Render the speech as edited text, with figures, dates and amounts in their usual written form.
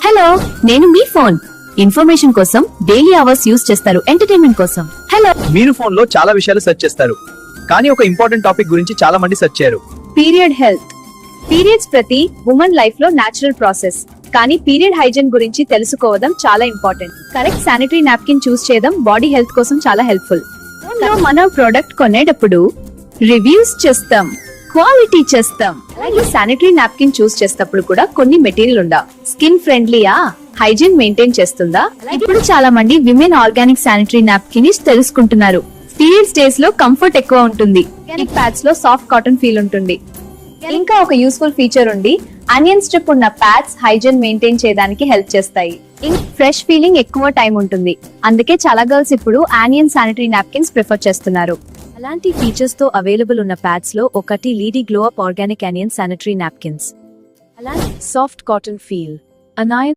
Hello, నేను మీ phone. Information కోసం daily hours use చేస్తారు, ఎంటర్టైన్మెంట్ కోసం. హలో. మీరు ఫోన్ లో చాలా విషయాలు సెర్చ్ చేస్తారు, కానీ ఒక ఇంపార్టెంట్ టాపిక్ గురించి చాలా మంది సెర్చ్ చేయరు. Period health. పీరియడ్స్ ప్రతి ఉమెన్ లైఫ్ లో నేచురల్ ప్రాసెస్, కానీ పీరియడ్ హైజీన్ గురించి తెలుసుకోవడం చాలా ఇంపార్టెంట్. కరెక్ట్ శానిటరీ నాప్కిన్ చూస్ చేయడం బాడీ హెల్త్ కోసం చాలా హెల్ప్ఫుల్. మన ప్రోడక్ట్ కొనేటప్పుడు రివ్యూస్ చేస్తాం, క్వాలిటీ చేస్తాం. అలాగే శానిటరీ నాప్కిన్ చూస్ చేసేటప్పుడు కూడా కొన్ని మెటీరియల్ ఉందా, స్కిన్ ఫ్రెండ్లీయా, హైజీన్ మెయింటైన్ చేస్తుందా. ఇప్పుడు చాలా మంది విమెన్ ఆర్గానిక్ శానిటరీ నాప్కిన్ తెలుసుకుంటున్నారు. పీరియడ్స్ డేస్ లో కంఫర్ట్ ఎక్కువ ఉంటుంది. ఆర్గానిక్ ప్యాడ్స్ లో సాఫ్ట్ కాటన్ ఫీల్ ఉంటుంది. ఇంకా ఒక యూస్ఫుల్ ఫీచర్ ఉంది, అనియన్ స్ట్రిప్ ఉన్న ప్యాడ్స్ హైజీన్ మెయింటైన్ చేయడానికి హెల్ప్ చేస్తాయి. ఫ్రెష్ ఫీలింగ్ ఎక్కువ టైం ఉంటుంది, అందుకే చాలా గర్ల్స్ ఇప్పుడు ఆనియన్ శానిటరీ నాప్కిన్స్ ప్రిఫర్ చేస్తున్నారు. అలాంటి ఫీచర్స్ తో అవైలబుల్ ఉన్న ప్యాడ్స్ లో ఒకటి లీడీ glow up organic onion sanitary napkins. అలాంటి సాఫ్ట్ కాటన్ ఫీల్, అనాయన్